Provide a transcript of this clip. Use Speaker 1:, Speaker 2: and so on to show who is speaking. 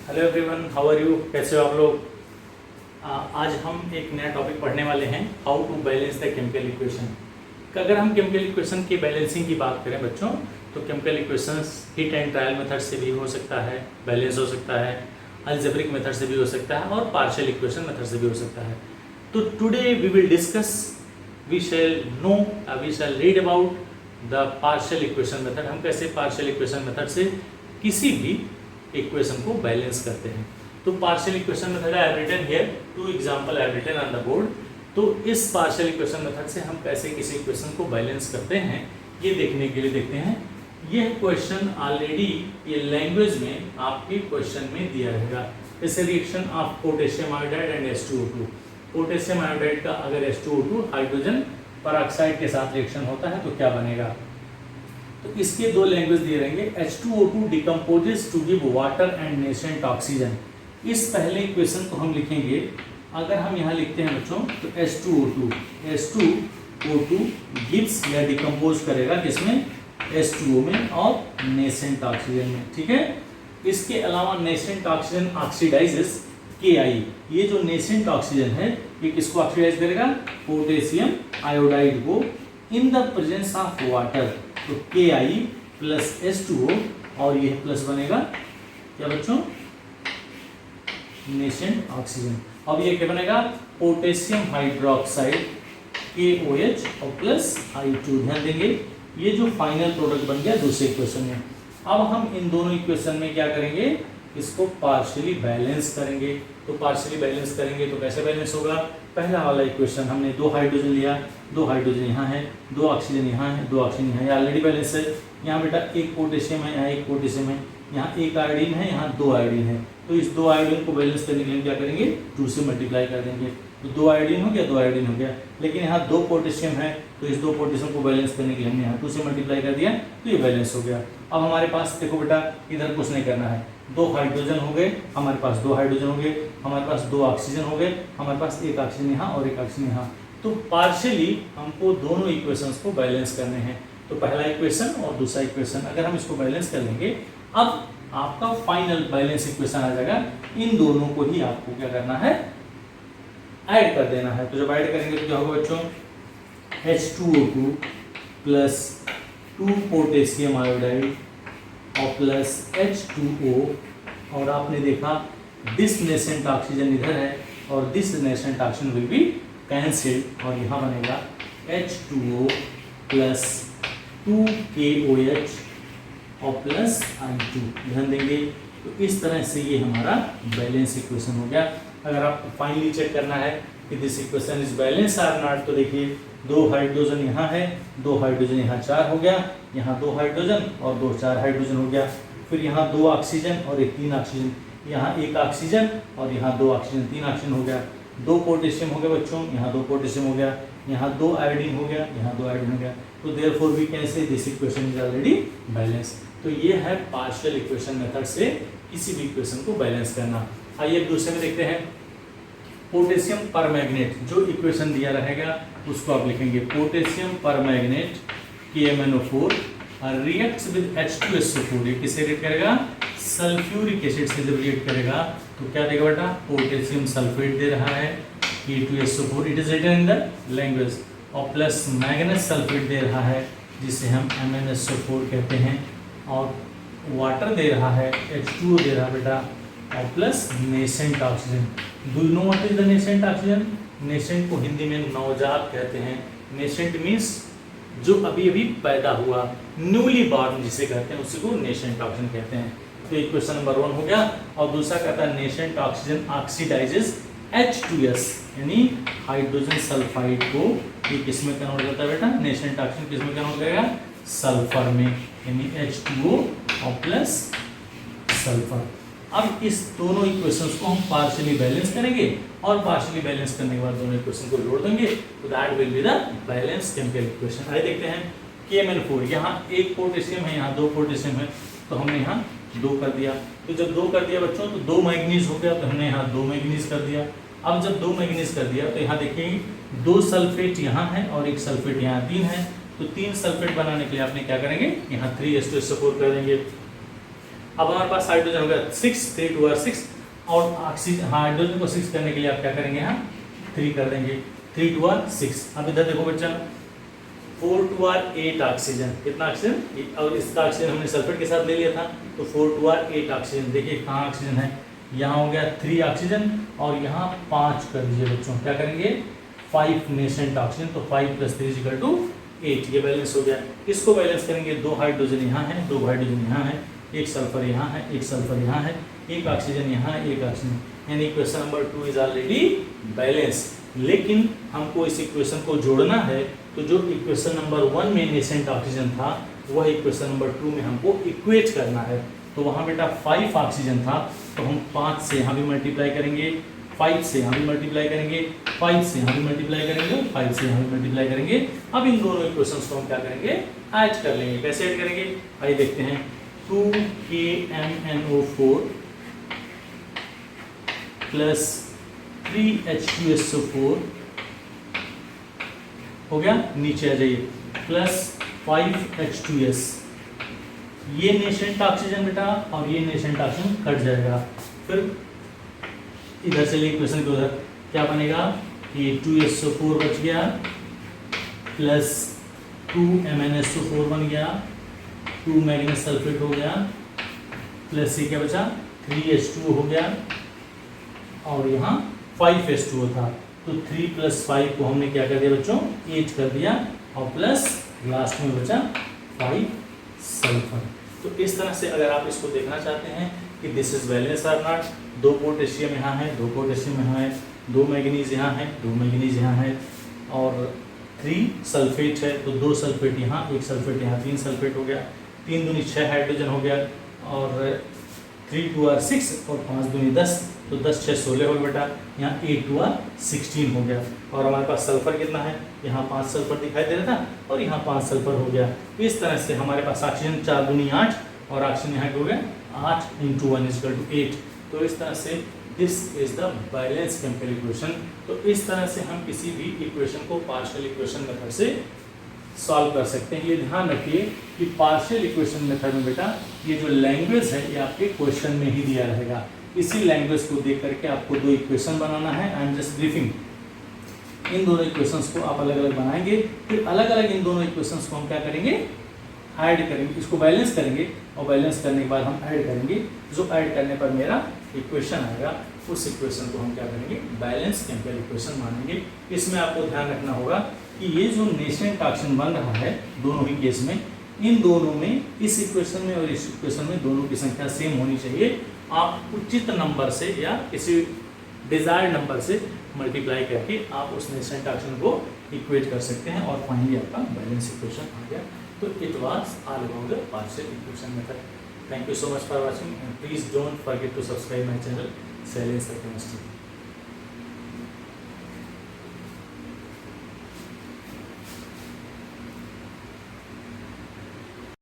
Speaker 1: Hello everyone, how are you? कैसे हो आप लोग? आज हम एक नया टॉपिक पढ़ने वाले हैं, how to balance the chemical equation. अगर हम केमिकल इक्वेशन की बैलेंसिंग की बात करें बच्चों, तो chemical equations hit and trial method से भी हो सकता है, बैलेंस हो सकता है, अलजेब्रिक मेथड से भी हो सकता है और पार्शियल इक्वेशन मेथड से भी हो सकता है। तो today we will discuss, we shall read about the partial equation method. हम कैसे पार्शियल इक्वेशन मेथड से किसी भी इक्वेशन को बैलेंस करते हैं। तो partial equation method I have written here, two example I have written on the board. तो इस पार्शियल इक्वेशन मेथड से हम कैसे किसी इक्वेशन को बैलेंस करते हैं, ये देखने के लिए देखते हैं। ये क्वेश्चन ऑलरेडी ये लैंग्वेज में आपके क्वेश्चन में दिया रहेगा। जैसे reaction of potassium iodide and H2O2। Potassium iodide का अगर H2O2 हाइड्रोजन परऑक्साइड के साथ रिएक्शन होता है तो क्या बनेगा। तो इसके दो लैंग्वेज दिए रहेंगे। H2O2 decomposes to give water and nascent oxygen. इस पहले इक्वेशन को हम लिखेंगे, अगर हम यहाँ लिखते हैं बच्चों तो H2O2 गिव्स या डिकम्पोज करेगा किसमें, H2O में और नेसेंट ऑक्सीजन में। ठीक है, इसके अलावा नेसेंट ऑक्सीजन ऑक्सीडाइजेस KI। ये जो नेसेंट ऑक्सीजन है ये किसको ऑक्सीडाइज करेगा, पोटेशियम आयोडाइड को in the presence of water. तो KI प्लस H2O और यह प्लस बनेगा क्या बच्चों, नेसेंट ऑक्सीजन। अब ये क्या बनेगा, पोटेशियम हाइड्रोक्साइड KOH और प्लस I2। ध्यान देंगे ये जो फाइनल प्रोडक्ट बन गया दूसरे इक्वेशन में। अब हम इन दोनों इक्वेशन में क्या करेंगे, इसको पार्शियली बैलेंस करेंगे। तो पार्शियली बैलेंस करेंगे तो कैसे बैलेंस होगा, पहला वाला इक्वेशन हमने दो हाइड्रोजन लिया, दो हाइड्रोजन यहाँ है, दो ऑक्सीजन यहाँ है, दो ऑक्सीजन यहाँ है, ऑलरेडी बैलेंस है। यहाँ बेटा एक पोटेशियम है, यहाँ एक पोटेशियम है, यहाँ एक आयोडीन है, यहाँ दो आयोडीन है। तो इस दो आयोडीन को बैलेंस करने के लिए क्या करेंगे, 2 से मल्टीप्लाई कर देंगे। तो दो आयोडीन हो गया, दो आयोडीन हो गया। लेकिन यहाँ दो पोटेशियम है तो इस दो पोटेशियम को बैलेंस करने के लिए हमने यहाँ 2 से मल्टीप्लाई कर दिया तो ये बैलेंस हो गया। अब हमारे पास देखो बेटा, इधर कुछ नहीं करना है, दो हाइड्रोजन हो गए हमारे पास, दो हाइड्रोजन हो गए हमारे पास, दो ऑक्सीजन हो गए हमारे पास, एक ऑक्सीजन यहाँ और एक ऑक्सीजन यहाँ। तो पार्शियली हमको दोनों इक्वेशंस को बैलेंस करने हैं। तो पहला इक्वेशन और दूसरा इक्वेशन अगर हम इसको बैलेंस कर लेंगे, अब आपका फाइनल बैलेंस इक्वेशन आ जाएगा। इन दोनों को ही आपको क्या करना है, ऐड कर देना है। तो जब ऐड करेंगे तो क्या होगा बच्चों, H2O2 प्लस 2 पोटेशियम आयोडाइड और प्लस H2O, और आपने देखा दिस नेसेंट ऑक्सीजन इधर है और this nascent oxygen will be cancelled और यहाँ बनेगा H2O प्लस 2 KOH और प्लस I2। ध्यान देंगे तो इस तरह से ये हमारा बैलेंस इक्वेशन हो गया। अगर आपको फाइनली चेक करना है कि this equation is balance or not, तो देखिए दो हाइड्रोजन यहाँ है, दो हाइड्रोजन यहाँ 4 हो गया, यहाँ दो हाइड्रोजन और दो 4 हाइड्रोजन हो गया। फिर यहाँ दो ऑक्सीजन और एक 3 ऑक्सीजन, यहाँ एक ऑक्सीजन और यहाँ दो ऑक्सीजन, 3 ऑक्सीजन हो गया। दो पोटेशियम हो गया बच्चों, यहाँ दो पोटेशियम हो गया, यहाँ दो आयोडीन हो गया, यहाँ दो आयोडीन हो गया। तो therefore we can say this equation is already balance. तो ये है पार्शियल इक्वेशन मेथड से किसी भी इक्वेशन को बैलेंस करना। आइए दूसरे में देखते हैं, पोटेशियम परमैंगनेट। जो इक्वेशन दिया रहेगा उसको आप लिखेंगे, potassium permanganate KMnO4 reacts with H2SO4। ये किसे रिएक्ट करेगा, सल्फ्यूरिक एसिड से जब रिएक्ट करेगा तो क्या देगा बेटा, पोटेशियम सल्फेट दे रहा है K2SO4, it is written in the language, और प्लस मैग्नेस सल्फेट दे रहा है जिसे हम MnSO4 कहते हैं, और वाटर दे रहा है H2O दे रहा है बेटा, और plus nascent oxygen. Do you know what is the nascent oxygen? Nascent को हिंदी में नवजात कहते हैं। नेसेंट मीन्स जो अभी अभी पैदा हुआ, न्यूली बॉर्न जिसे कहते हैं उसी को नेसेंट ऑक्सीजन कहते हैं। तो इक्वेशन नंबर 1 हो गया। और दूसरा कहता है नेसेंट ऑक्सीजन ऑक्सीडाइजेस H2S यानी हाइड्रोजन सल्फाइड को, ये किस में कन्वर्ट करता है बेटा, नेसेंट ऑक्सीजन किस में कन्वर्ट करेगा, सल्फर में, यानी H2O और प्लस सल्फर। अब इस दोनों इक्वेशंस को हम पार्शियली बैलेंस करेंगे और पार्शियली बैलेंस करने के बाद दोनों इक्वेशन को जोड़ देंगे, तो that will be the balance chemical equation. आइए देखते हैं KMnO4। यहाँ एक पोटेशियम है, यहाँ दो पोटेशियम है, तो हमने यहाँ 2 कर दिया। तो जब 2 कर दिया बच्चों तो 2 मैंगनीज हो गया, तो हमने यहाँ 2 मैंगनीज कर दिया। अब जब 2 मैंगनीज कर दिया तो यहाँ देखिए 2 सल्फेट यहाँ है और एक सल्फेट यहाँ 3 है। तो 3 सल्फेट बनाने के लिए आपने क्या करेंगे, यहाँ 3H2SO4 कर देंगे। अब हमारे पास हाइड्रोजन हो गया 6, 3 2 6, और ऑक्सीजन हाइड्रोजन को 6 करने के लिए आप क्या करेंगे, यहाँ 3 कर देंगे, 3 2 6। अब इधर देखो बच्चा 4 2 8 ऑक्सीजन, कितना ऑक्सीजन, और इसका ऑक्सीजन हमने सल्फेट के साथ ले लिया था, तो 4 2 8 ऑक्सीजन। देखिए कहाँ ऑक्सीजन है, यहाँ हो गया 3 ऑक्सीजन और यहाँ 5 कर दीजिए बच्चों, क्या करेंगे 5 नेसेंट ऑक्सीजन, तो 5 + 3 = 8, ये बैलेंस हो गया। इसको बैलेंस करेंगे, 2 हाइड्रोजन यहाँ है, 2 हाइड्रोजन यहाँ है, 1 सल्फर यहाँ है, 1 सल्फर यहाँ है, 1 ऑक्सीजन यहाँ, 1 ऑक्सीजन, यानी equation number 2 is already balance. लेकिन हमको इस इक्वेशन को जोड़ना है, तो जो इक्वेशन नंबर 1 में नेसेंट ऑक्सीजन था वह इक्वेशन नंबर 2 में हमको इक्वेट करना है। तो वहाँ बेटा 5 ऑक्सीजन था, तो हम 5 से यहाँ भी मल्टीप्लाई करेंगे, 5 से यहाँ भी मल्टीप्लाई करेंगे, 5 से यहाँ भी मल्टीप्लाई करेंगे, 5 से यहाँ भी मल्टीप्लाई करेंगे। अब इन दोनों इक्वेशंस को हम क्या करेंगे, ऐड कर लेंगे। कैसे ऐड करेंगे, आइए देखते हैं। 2KMnO4 प्लस 3H2SO4 हो गया, नीचे आ जाइए, प्लस 5H2S, ये नेसेंट ऑक्सीजन बेटा और ये नेसेंट ऑक्सीजन कट जाएगा। फिर इधर से इक्वेशन के उधर क्या बनेगा, ये 2SO4 बच गया, प्लस 2MnSO4 बन गया, 2 मैग्नीज सल्फेट हो गया, प्लस ये क्या बचा 3H2O हो गया, और यहाँ 5H2O था, तो 3 + 5 को हमने क्या कर दिया बच्चों, 8 कर दिया, और प्लस लास्ट में बचा 5 सल्फर। तो इस तरह से अगर आप इसको देखना चाहते हैं कि this is balance or not, 2 potassium यहाँ है, 2 पोटेशियम यहाँ है, 2 मैग्नीज यहाँ है, 2 मैग्नीज यहाँ है, और 3 सल्फेट है, तो 2 सल्फेट यहाँ, 1 सल्फेट यहाँ, 3 सल्फेट हो गया, 3 दूनी 6 हाइड्रोजन हो गया, और 3 2 6 और 5 दूनी 10, तो 10 6 16 हो गया बेटा, यहाँ 8 2 16 हो गया। और हमारे पास सल्फर कितना है, यहाँ 5 सल्फर दिखाई दे रहा था और यहाँ 5 सल्फर हो गया। इस तरह से हमारे पास ऑक्सीजन 4 दूनी 8 और ऑक्सीजन यहाँ हो गया 8 × 1 = 8। तो इस तरह से this is the balance chemical equation. तो इस तरह से हम किसी भी इक्वेशन को पार्शियल इक्वेशन मेथड से सॉल्व कर सकते हैं। ये ध्यान रखिए कि पार्शियल इक्वेशन मेथड में बेटा ये जो लैंग्वेज है ये आपके क्वेश्चन में ही दिया रहेगा। इसी लैंग्वेज को देख करके आपको 2 इक्वेशन बनाना है। आई एम जस्ट ब्रीफिंग, इन दोनों इक्वेशंस को आप अलग अलग बनाएंगे, फिर अलग अलग इन दोनों इक्वेशंस को हम क्या करेंगे, ऐड करेंगे, इसको बैलेंस करेंगे, और बैलेंस करने के बाद हम ऐड करेंगे। जो ऐड करने पर मेरा इक्वेशन आएगा उस इक्वेशन को हम क्या करेंगे, बैलेंस केमिकल इक्वेशन मानेंगे। इसमें आपको ध्यान रखना होगा कि ये जो नेसेंट ऑक्सीजन बन रहा है दोनों ही केस में, इन दोनों में, इस इक्वेशन में और इस इक्वेशन में दोनों की संख्या सेम होनी चाहिए। आप उचित नंबर से या किसी डिजायर्ड नंबर से मल्टीप्लाई करके आप उस नेसेंट ऑक्सीजन को इक्वेट कर सकते हैं और फाइनली आपका बैलेंस इक्वेशन आ गया। तो it was all about the partial equation method. Thank you so much for watching, and please don't forget to subscribe my channel, Silence the Chemistry.